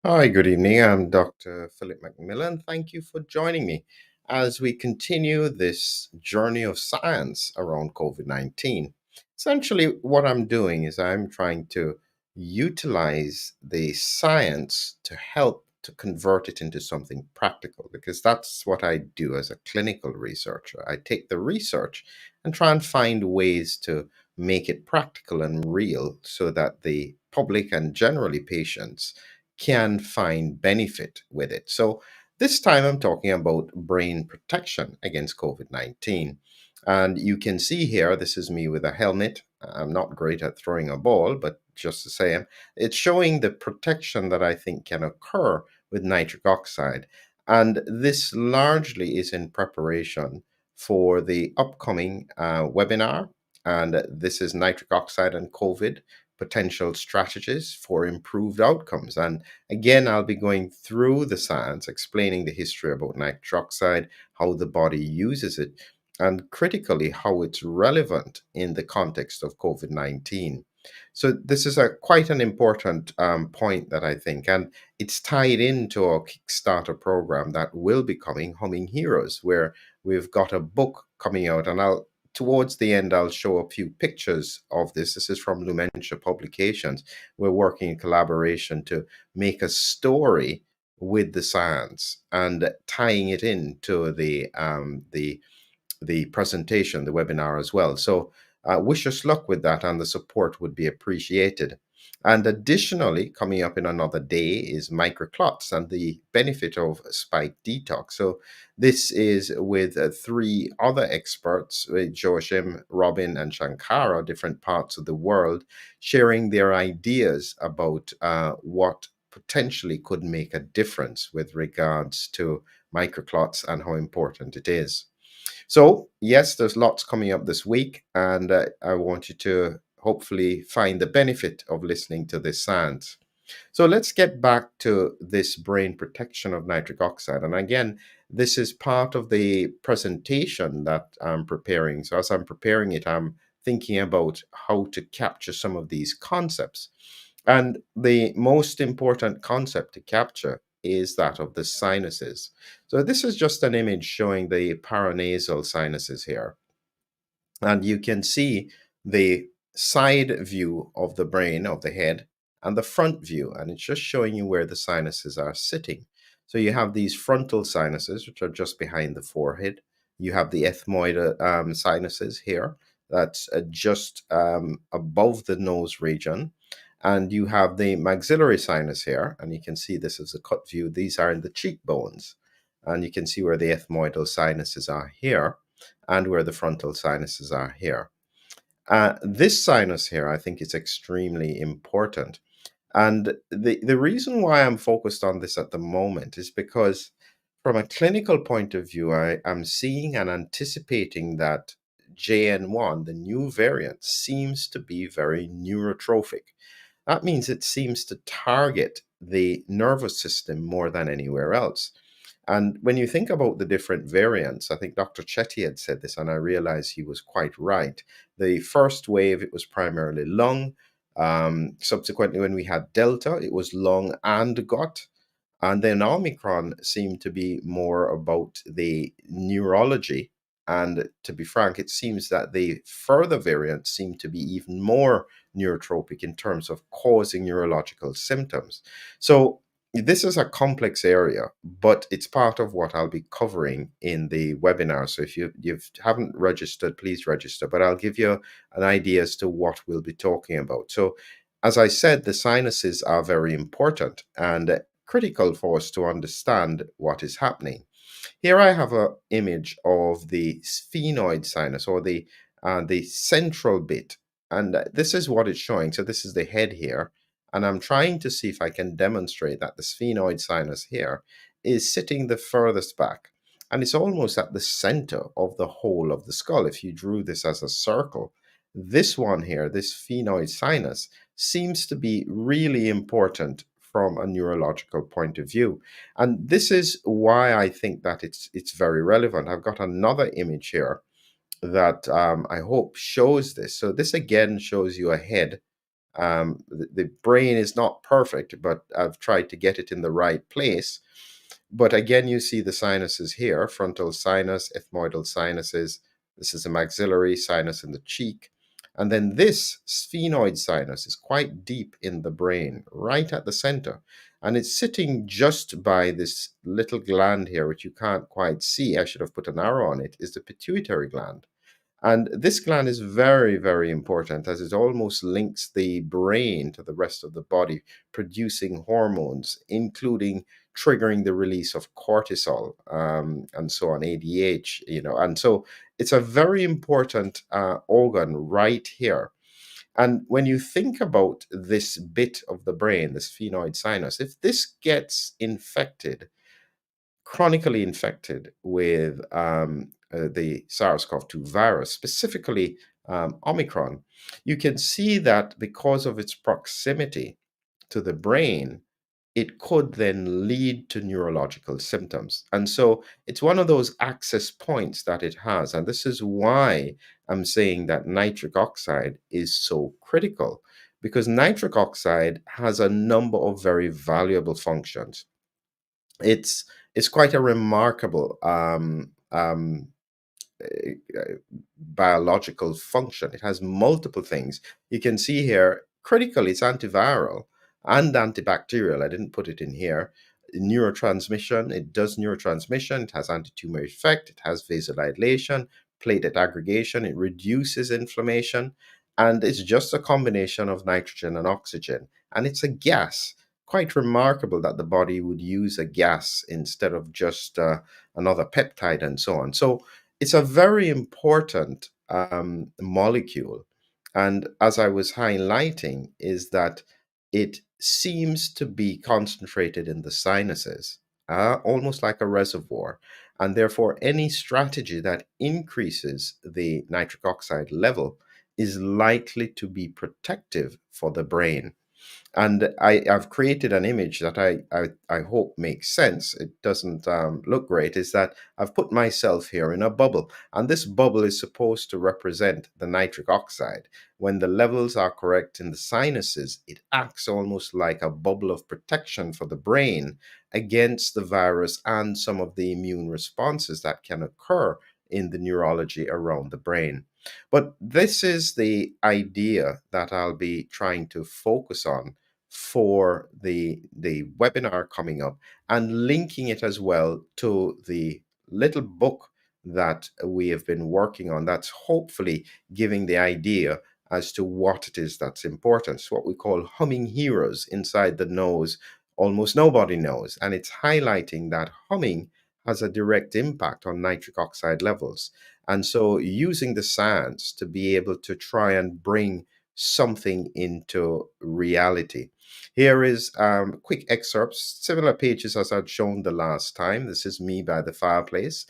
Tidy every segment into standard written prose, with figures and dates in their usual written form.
Hi, good evening. I'm Dr. Philip McMillan. Thank you for joining me as we continue this journey of science around COVID 19. Essentially, what I'm doing is I'm trying to utilize the science to help to convert it into something practical because that's what I do as a clinical researcher. I take the research and try and find ways to make it practical and real so that the public and generally patients can find benefit with it. So, this time I'm talking about brain protection against COVID 19. And you can see here, this is me with a helmet. I'm not great at throwing a ball, but just the same, it's showing the protection that I think can occur with nitric oxide. And this largely is in preparation for the upcoming webinar. And this is nitric oxide and COVID potential strategies for improved outcomes. And again, I'll be going through the science, explaining the history about nitric oxide, how the body uses it, and critically, how it's relevant in the context of COVID 19. So, this is a quite an important point that I think, and it's tied into our Kickstarter program that will be coming, Humming Heroes, where we've got a book coming out, and I'll towards the end, I'll show a few pictures of this. This is from Lumentia Publications. We're working in collaboration to make a story with the science and tying it into the presentation, the webinar as well. So wish us luck with that, and the support would be appreciated. And additionally, coming up in another day is microclots and the benefit of spike detox. So this is with three other experts, Joachim, Robin, and Shankara, different parts of the world, sharing their ideas about what potentially could make a difference with regards to microclots and how important it is. So, yes, there's lots coming up this week, and I want you to hopefully find the benefit of listening to this science. So, let's get back to this brain protection of nitric oxide. And again, this is part of the presentation that I'm preparing. So, as I'm preparing it, I'm thinking about how to capture some of these concepts. And the most important concept to capture is that of the sinuses. So this is just an image showing the paranasal sinuses here. And you can see the side view of the brain, of the head, and the front view. And it's just showing you where the sinuses are sitting. So you have these frontal sinuses, which are just behind the forehead. You have the ethmoid sinuses here, that's just above the nose region. And you have the maxillary sinus here, and you can see this is a cut view. These are in the cheekbones, and you can see where the ethmoidal sinuses are here and where the frontal sinuses are here. This sinus here, I think, is extremely important. And the reason why I'm focused on this at the moment is because, from a clinical point of view, I am seeing and anticipating that JN1, the new variant, seems to be very neurotropic. That means it seems to target the nervous system more than anywhere else. And when you think about the different variants, I think Dr. Chetty had said this, and I realized he was quite right. The first wave, it was primarily lung. Subsequently, when we had Delta, it was lung and gut. And then Omicron seemed to be more about the neurology. And to be frank, it seems that the further variants seem to be even more neurotropic in terms of causing neurological symptoms. So this is a complex area, but it's part of what I'll be covering in the webinar. So if you haven't registered, please register. But I'll give you an idea as to what we'll be talking about. So as I said, the sinuses are very important and critical for us to understand what is happening. Here I have an image of the sphenoid sinus, or the central bit, and this is what it's showing. So this is the head here, and I'm trying to see if I can demonstrate that the sphenoid sinus here is sitting the furthest back, and it's almost at the center of the whole of the skull. If you drew this as a circle, this one here, this sphenoid sinus, seems to be really important from a neurological point of view. And this is why I think that it's very relevant. I've got another image here that I hope shows this. So this again shows you a head, The brain is not perfect, but I've tried to get it in the right place. But again, you see the sinuses here: frontal sinus, ethmoidal sinuses. This is a maxillary sinus in the cheek. And then this sphenoid sinus is quite deep in the brain, right at the center. And it's sitting just by this little gland here, which you can't quite see. I should have put an arrow on it, is the pituitary gland. And this gland is very, very important, as it almost links the brain to the rest of the body, producing hormones, including triggering the release of cortisol, and so on, ADH, And so it's a very important organ right here. And when you think about this bit of the brain, the sphenoid sinus, if this gets infected, chronically infected with the SARS-CoV-2 virus, specifically Omicron, you can see that because of its proximity to the brain, it could then lead to neurological symptoms. And so it's one of those access points that it has. And this is why I'm saying that nitric oxide is so critical, because nitric oxide has a number of very valuable functions. It's quite a remarkable biological function. It has multiple things. You can see here, critically, it's antiviral and antibacterial. I didn't put it in here. Neurotransmission, it does neurotransmission. It has anti-tumor effect. It has vasodilation, platelet aggregation. It reduces inflammation. And it's just a combination of nitrogen and oxygen. And it's a gas. Quite remarkable that the body would use a gas instead of just another peptide and so on. So it's a very important molecule. And as I was highlighting, is that it seems to be concentrated in the sinuses, almost like a reservoir. And therefore, any strategy that increases the nitric oxide level is likely to be protective for the brain. And I've created an image that I hope makes sense. It doesn't look great. Is that I've put myself here in a bubble, and this bubble is supposed to represent the nitric oxide. When the levels are correct in the sinuses, it acts almost like a bubble of protection for the brain against the virus and some of the immune responses that can occur in the neurology around the brain. But this is the idea that I'll be trying to focus on for the webinar coming up, and linking it as well to the little book that we have been working on, that's hopefully giving the idea as to what it is that's important. It's what we call humming heroes inside the nose, almost nobody knows. And it's highlighting that humming has a direct impact on nitric oxide levels. And so using the science to be able to try and bring something into reality. Here is quick excerpts, similar pages as I'd shown the last time. This is me by the fireplace.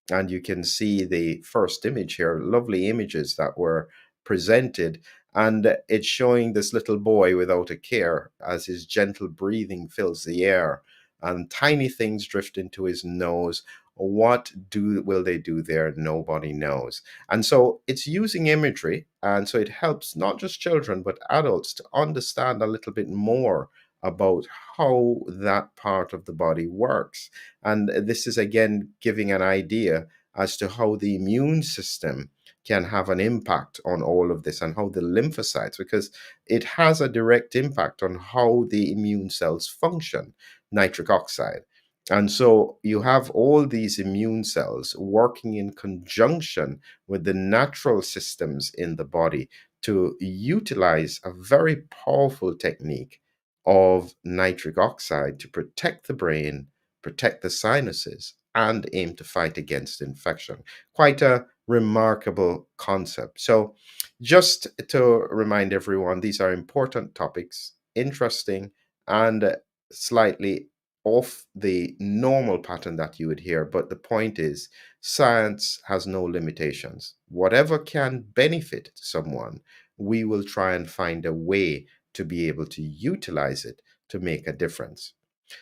And you can see the first image here, lovely images that were presented. And it's showing this little boy without a care as his gentle breathing fills the air and tiny things drift into his nose. What will they do there? Nobody knows. And so it's using imagery, and so it helps not just children but adults to understand a little bit more about how that part of the body works. And this is again giving an idea as to how the immune system can have an impact on all of this, and how the lymphocytes, because it has a direct impact on how the immune cells function, nitric oxide. And so you have all these immune cells working in conjunction with the natural systems in the body to utilize a very powerful technique of nitric oxide to protect the brain, protect the sinuses, and aim to fight against infection. Quite a remarkable concept. So, just to remind everyone, these are important topics, interesting, and slightly off the normal pattern that you would hear. But the point is, science has no limitations. Whatever can benefit someone, we will try and find a way to be able to utilize it to make a difference.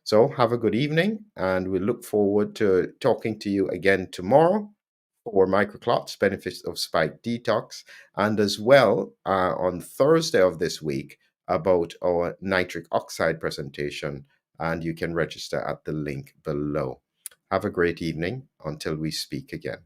So have a good evening, and we look forward to talking to you again tomorrow for microclots, benefits of spike detox, and as well on Thursday of this week about our nitric oxide presentation, and you can register at the link below. Have a great evening until we speak again.